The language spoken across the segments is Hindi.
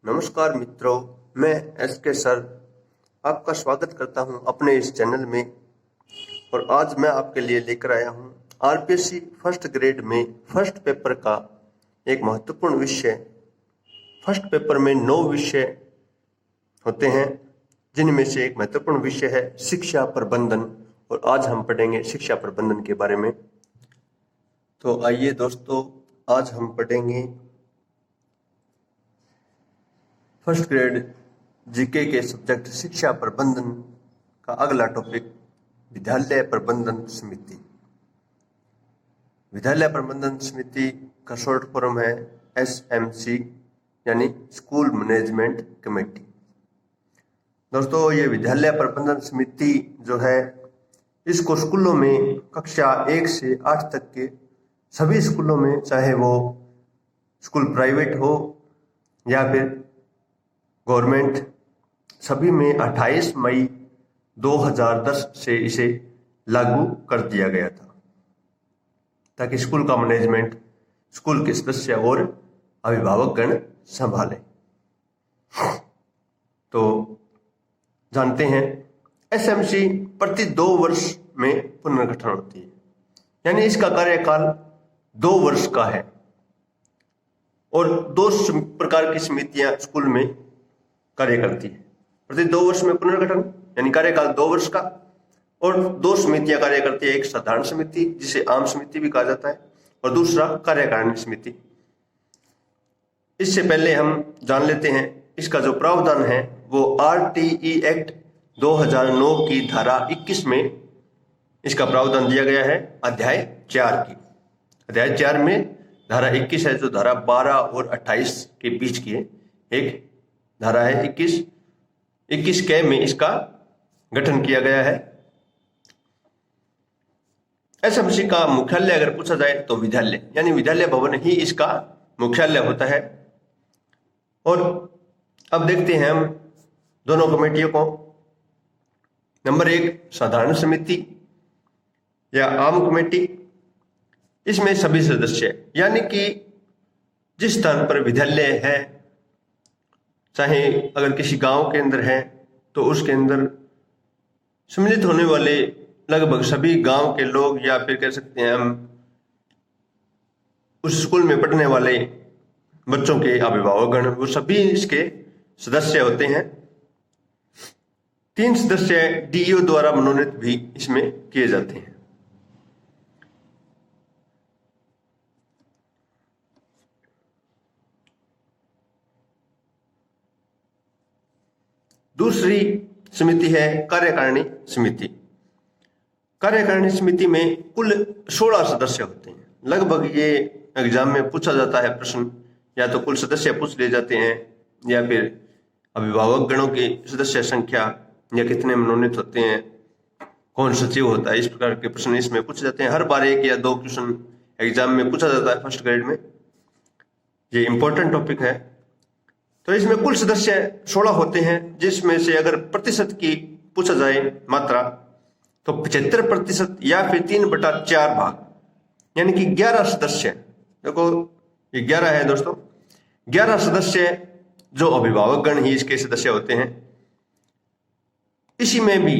नमस्कार मित्रों, मैं एसके सर आपका स्वागत करता हूं अपने इस चैनल में। और आज मैं आपके लिए लेकर आया हूं आरपीएससी फर्स्ट ग्रेड में फर्स्ट पेपर का एक महत्वपूर्ण विषय। फर्स्ट पेपर में 9 विषय होते हैं, जिनमें से एक महत्वपूर्ण विषय है शिक्षा प्रबंधन। और आज हम पढ़ेंगे शिक्षा प्रबंधन के बारे में। तो आइए दोस्तों, आज हम पढ़ेंगे फर्स्ट ग्रेड जीके के सब्जेक्ट शिक्षा प्रबंधन का अगला टॉपिक विद्यालय प्रबंधन समिति। विद्यालय प्रबंधन समिति का शॉर्ट फॉर्म है एसएमसी, यानी स्कूल मैनेजमेंट कमेटी। दोस्तों, ये विद्यालय प्रबंधन समिति जो है, इसको स्कूलों में कक्षा 1 से 8 तक के सभी स्कूलों में, चाहे वो स्कूल प्राइवेट हो या फिर गवर्नमेंट, सभी में 28 मई 2010 से इसे लागू कर दिया गया था, ताकि स्कूल का मैनेजमेंट स्कूल के सदस्य और अभिभावकगण संभालें। तो जानते हैं, एसएमसी प्रति 2 वर्ष में पुनर्गठन होती है, यानी इसका कार्यकाल 2 वर्ष का है। और 2 प्रकार की समितियां स्कूल में कार्य करती है। प्रति 2 वर्ष में पुनर्गठन यानी कार्यकाल 2 वर्ष का, और 2 समितियां कार्य करती है। एक साधारण समिति, जिसे आम समिति भी कहा जाता है, और दूसरा कार्यकारिणी समिति। इससे पहले हम जान लेते हैं इसका जो प्रावधान है वो आरटीई एक्ट 2009 की धारा 21 में इसका प्रावधान दिया गया है, अध्याय 4 की। अध्याय 4 में धारा 21 है, जो धारा 12 और 28 के बीच की है। एक धारा है 21 के में इसका गठन किया गया है। एसएमसी का मुख्यालय अगर पूछा जाए तो विद्यालय, यानी विद्यालय भवन ही इसका मुख्यालय होता है। और अब देखते हैं हम दोनों कमेटियों को। नंबर 1, साधारण समिति या आम कमेटी। इसमें सभी सदस्य, यानी कि जिस स्थान पर विद्यालय है, चाहे अगर किसी गांव के अंदर है तो उसके अंदर सम्मिलित होने वाले लगभग सभी गांव के लोग, या फिर कह सकते हैं हम उस स्कूल में पढ़ने वाले बच्चों के अभिभावकगण, वो सभी इसके सदस्य होते हैं। 3 सदस्य डीईओ द्वारा मनोनीत भी इसमें किए जाते हैं। दूसरी समिति है कार्यकारिणी समिति। कार्यकारिणी समिति में कुल 16 सदस्य होते हैं। लगभग ये एग्जाम में पूछा जाता है प्रश्न, या तो कुल सदस्य पूछ लिए जाते हैं, या फिर अभिभावक गणों की सदस्य संख्या, या कितने मनोनीत होते हैं, कौन सचिव होता है, इस प्रकार के प्रश्न इसमें पूछे जाते हैं। हर बार 1 या 2 क्वेश्चन एग्जाम में पूछा जाता है फर्स्ट ग्रेड में। ये इंपॉर्टेंट टॉपिक है। तो इसमें कुल सदस्य 16 होते हैं, जिसमें से अगर प्रतिशत की पूछा जाए मात्रा, तो 75% या फिर 3/4 भाग, यानी कि 11 सदस्य। देखो, ये 11 है दोस्तों। 11 सदस्य जो अभिभावकगण ही इसके सदस्य होते हैं। इसी में भी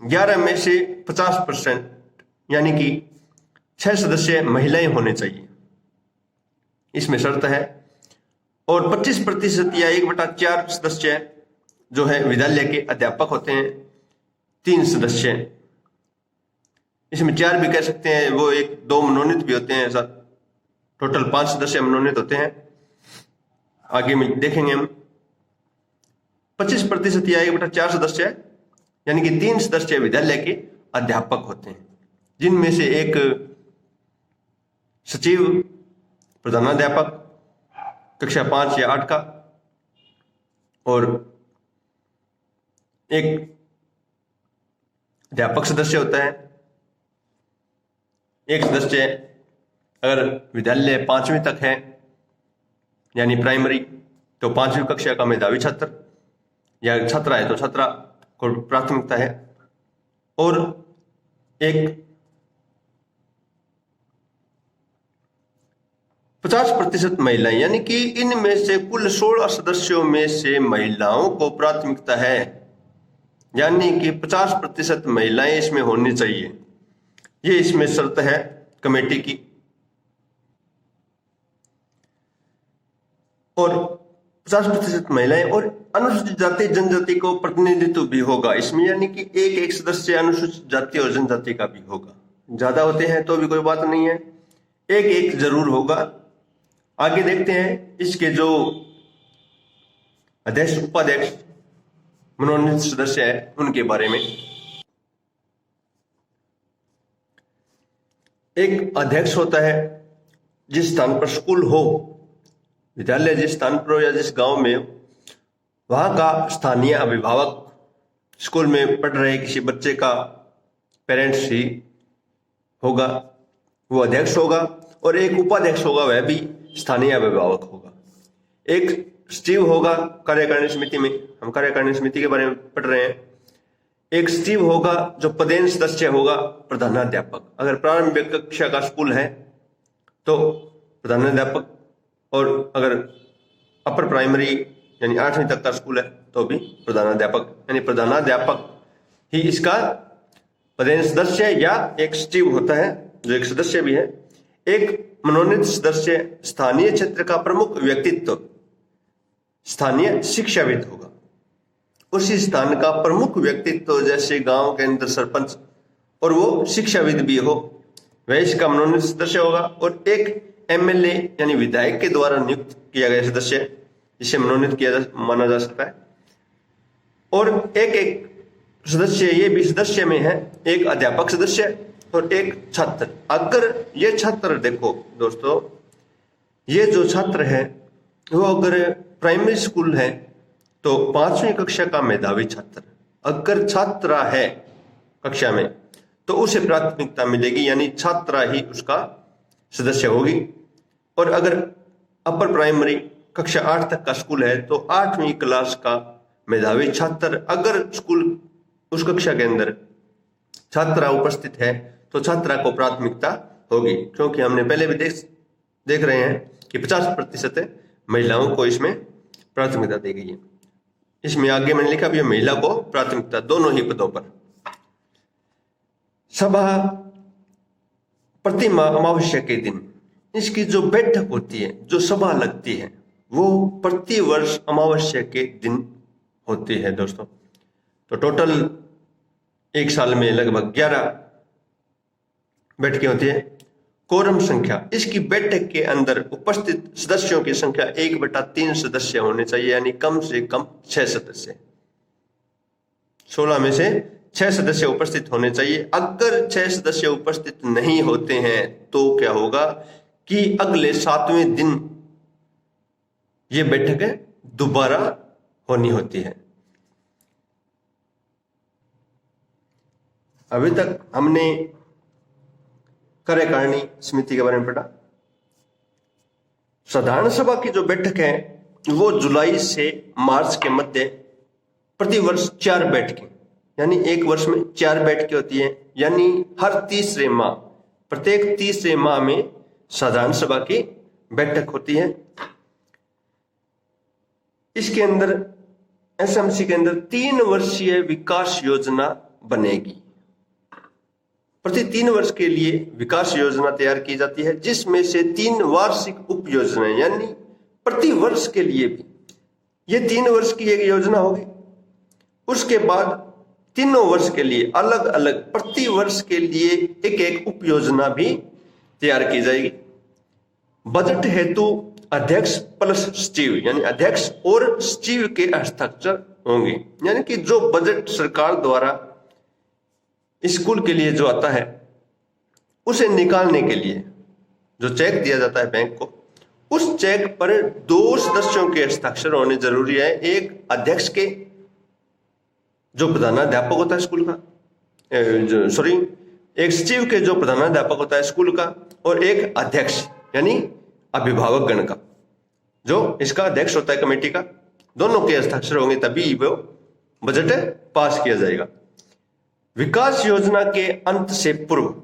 11 में से 50%, यानी कि 6 सदस्य महिलाएं होने चाहिए, इसमें शर्त है। और 25% या 1/4 सदस्य जो है विद्यालय के अध्यापक होते हैं, 3 सदस्य। इसमें 4 भी कह सकते हैं, वो 1-2 मनोनीत भी होते हैं। टोटल 5 सदस्य मनोनीत होते हैं। आगे में देखेंगे हम। 25% या 1/4 सदस्य, यानी कि 3 सदस्य विद्यालय के अध्यापक होते हैं, जिनमें से एक सचिव, प्रधानाध्यापक कक्षा 5 या 8 का, और एक अध्यापक सदस्य होता है। एक सदस्य अगर विद्यालय 5वीं तक है, यानी प्राइमरी, तो 5वीं कक्षा का मेधावी छात्र या छात्रा है तो छात्रा को प्राथमिकता है। और एक 50% महिलाएं, यानी कि इनमें से कुल 16 सदस्यों में से महिलाओं को प्राथमिकता है, यानी कि 50% महिलाएं इसमें होनी चाहिए। ये इसमें शर्त है कमेटी की। और 50% महिलाएं और अनुसूचित जाति जनजाति को प्रतिनिधित्व भी होगा इसमें, यानी कि एक सदस्य अनुसूचित जाति और जनजाति का भी होगा। ज्यादा होते हैं तो भी कोई बात नहीं है, एक जरूर होगा। आगे देखते हैं इसके जो अध्यक्ष उपाध्यक्ष मनोनीत सदस्य है उनके बारे में। एक अध्यक्ष होता है जिस स्थान पर स्कूल हो, विद्यालय जिस स्थान पर हो या जिस गांव में, वहां का स्थानीय अभिभावक, स्कूल में पढ़ रहे किसी बच्चे का पेरेंट्स ही होगा, वो अध्यक्ष होगा। और एक उपाध्यक्ष होगा, वह भी स्थानीय अभिभावक होगा। एक सचिव होगा कार्यकारिणी समिति में, हम कार्यकारिणी समिति के बारे में पढ़ रहे हैं। एक सचिव होगा जो पदेन सदस्य होगा प्रधानाध्यापक। अगर प्रारंभिक कक्षा का स्कूल है तो प्रधानाध्यापक, और अगर अपर प्राइमरी यानी 8वीं तक का स्कूल है तो भी प्रधानाध्यापक, यानी प्रधानाध्यापक ही इसका पदेन सदस्य या एक सचिव होता है जो एक सदस्य भी है। एक मनोनीत सदस्य स्थानीय क्षेत्र का प्रमुख व्यक्तित्व स्थानीय शिक्षाविद होगा। उसी स्थान का प्रमुख व्यक्तित्व, जैसे गांव के अंदर सरपंच, और वो शिक्षाविद भी हो, वह इसका मनोनीत सदस्य होगा। और एक एमएलए यानी विधायक के द्वारा नियुक्त किया गया सदस्य, जिसे मनोनीत किया माना जा सकता है। और एक सदस्य, ये भी सदस्य में है, एक अध्यापक सदस्य और एक छात्र। अगर ये छात्र, देखो दोस्तों, ये जो छात्र है वो अगर प्राइमरी स्कूल है तो 5वीं कक्षा का मेधावी छात्र अगर छात्रा है कक्षा में तो उसे प्राथमिकता मिलेगी, यानी छात्रा ही उसका सदस्य होगी। और अगर अपर प्राइमरी कक्षा 8 तक का स्कूल है तो 8वीं क्लास का मेधावी छात्र, अगर स्कूल उस कक्षा के अंदर छात्रा उपस्थित है तो छात्रा को प्राथमिकता होगी, क्योंकि हमने पहले भी देख रहे हैं कि 50% महिलाओं को इसमें प्राथमिकता दी गई है। इसमें आगे मैंने लिखा भी है महिला को प्राथमिकता दोनों ही पदों पर। सभा प्रति अमावस्या के दिन इसकी जो बैठक होती है, जो सभा लगती है, वो प्रति वर्ष अमावस्या के दिन होती है दोस्तों। तो टोटल एक साल में लगभग 11 बैठकें होती है। कोरम संख्या, इसकी बैठक के अंदर उपस्थित सदस्यों की संख्या 1/3 सदस्य होने चाहिए, यानी कम से कम 6 सदस्य। 16 में से 6 सदस्य उपस्थित होने चाहिए। अगर 6 सदस्य उपस्थित नहीं होते हैं तो क्या होगा कि अगले 7वें दिन ये बैठकें दोबारा होनी होती है। अभी तक हमने कार्यकारिणी समिति के बारे में पढ़ा। साधारण सभा की जो बैठक है वो जुलाई से मार्च के मध्य प्रति वर्ष 4 बैठकें, यानी एक वर्ष में 4 बैठकें होती है, यानी हर तीसरे माह, प्रत्येक तीसरे माह में साधारण सभा की बैठक होती है। इसके अंदर एसएमसी के अंदर 3 वर्षीय विकास योजना बनेगी। प्रति 3 वर्ष के लिए विकास योजना तैयार की जाती है, जिसमें से 3 वार्षिक उप योजनाएं, यानी प्रति वर्ष के लिए भी ये 3 वर्ष की एक योजना होगी। उसके बाद तीनों वर्ष के लिए अलग अलग प्रति वर्ष के लिए एक उप योजना भी तैयार की जाएगी। बजट हेतु अध्यक्ष प्लस सचिव, यानी अध्यक्ष और सचिव के हस्ताक्षर होंगे, यानी कि जो बजट सरकार द्वारा स्कूल के लिए जो आता है उसे निकालने के लिए जो चेक दिया जाता है बैंक को, उस चेक पर 2 सदस्यों के हस्ताक्षर होने जरूरी है। एक अध्यक्ष के, जो प्रधानाध्यापक होता है स्कूल का, एक सचिव के जो प्रधानाध्यापक होता है स्कूल का, और एक अध्यक्ष यानी अभिभावक गण का, जो इसका अध्यक्ष होता है कमेटी का। दोनों के हस्ताक्षर होंगे तभी वो बजट पास किया जाएगा। विकास योजना के अंत से पूर्व,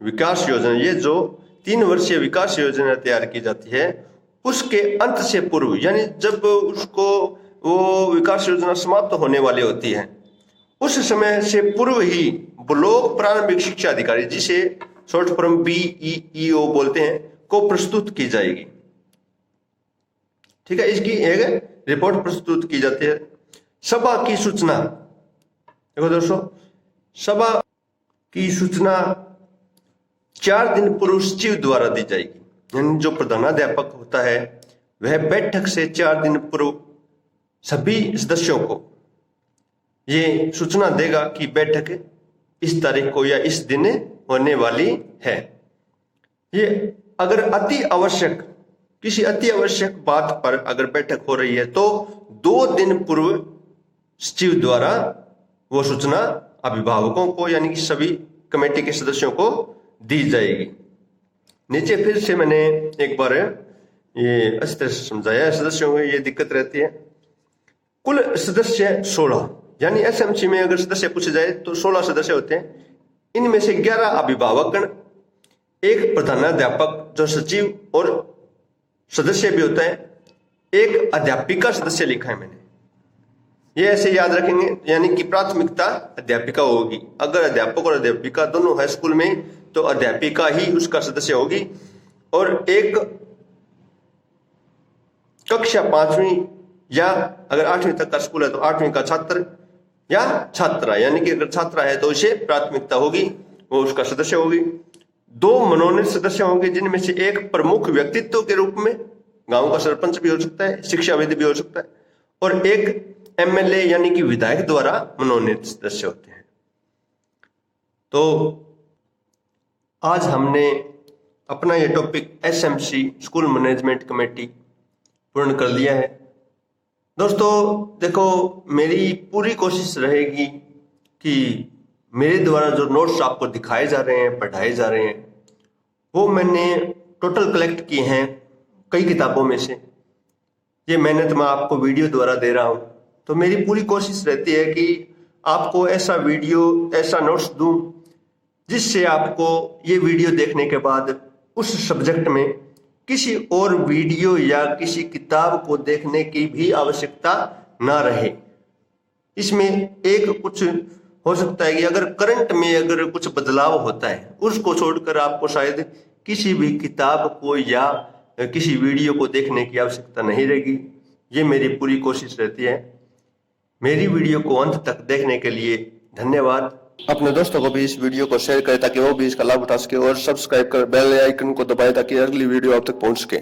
विकास योजना ये जो 3 वर्षीय विकास योजना तैयार की जाती है उसके अंत से पूर्व, यानी जब उसको वो विकास योजना समाप्त होने वाली होती है उस समय से पूर्व ही ब्लॉक प्रारंभिक शिक्षा अधिकारी, जिसे शॉर्ट फॉर्म BEEO बोलते हैं, को प्रस्तुत की जाएगी। ठीक है, इसकी एक रिपोर्ट प्रस्तुत की जाती है। सभा की सूचना, देखो दोस्तों, सभा की सूचना 4 दिन पूर्व सचिव द्वारा दी जाएगी, यानी जो प्रधानाध्यापक होता है वह बैठक से 4 दिन पूर्व सभी सदस्यों को ये सूचना देगा कि बैठक इस तारीख को या इस दिन होने वाली है। ये अगर अति आवश्यक, किसी अति आवश्यक बात पर अगर बैठक हो रही है तो 2 दिन पूर्व सचिव द्वारा वो सूचना अभिभावकों को, यानी कि सभी कमेटी के सदस्यों को दी जाएगी। नीचे फिर से मैंने एक बार ये अच्छी तरह से समझाया है। सदस्यों में ये दिक्कत रहती है। कुल सदस्य 16, यानी SMC में अगर सदस्य पूछे जाए तो 16 सदस्य होते हैं। इनमें से 11 अभिभावकगण, एक प्रधानाध्यापक जो सचिव और सदस्य भी होता है, एक अध्यापिका सदस्य लिखा है मैंने, ये ऐसे याद रखेंगे, यानी कि प्राथमिकता अध्यापिका होगी। अगर अध्यापक और अध्यापिका दोनों है स्कूल में तो अध्यापिका ही उसका सदस्य होगी। और एक कक्षा 5वीं या अगर 8वीं तक का स्कूल है तो 8वीं का छात्र या छात्रा, यानी कि अगर छात्रा है तो उसे प्राथमिकता होगी, वो उसका सदस्य होगी। 2 मनोनीत सदस्य होंगे, जिनमें से एक प्रमुख व्यक्तित्व के रूप में गांव का सरपंच भी हो सकता है, शिक्षाविद भी हो सकता है, और एक MLA यानी कि विधायक द्वारा मनोनीत सदस्य होते हैं। तो आज हमने अपना ये topic SMC school management committee पूर्ण कर लिया है। दोस्तों देखो, मेरी पूरी कोशिश रहेगी कि मेरे द्वारा जो नोट्स आपको दिखाए जा रहे हैं, पढ़ाए जा रहे हैं, वो मैंने टोटल कलेक्ट किए हैं कई किताबों में से। ये मेहनत मैं आपको वीडियो द्वारा दे रहा हूं, तो मेरी पूरी कोशिश रहती है कि आपको ऐसा वीडियो, ऐसा नोट्स दूं जिससे आपको ये वीडियो देखने के बाद उस सब्जेक्ट में किसी और वीडियो या किसी किताब को देखने की भी आवश्यकता ना रहे। इसमें एक कुछ हो सकता है कि अगर करंट में अगर कुछ बदलाव होता है, उसको छोड़कर आपको शायद किसी भी किताब को या किसी वीडियो को देखने की आवश्यकता नहीं रहेगी। ये मेरी पूरी कोशिश रहती है। मेरी वीडियो को अंत तक देखने के लिए धन्यवाद। अपने दोस्तों को भी इस वीडियो को शेयर करें ताकि वो भी इसका लाभ उठा सके, और सब्सक्राइब कर बेल आइकन को दबाएं ताकि अगली वीडियो आप तक पहुंच सके।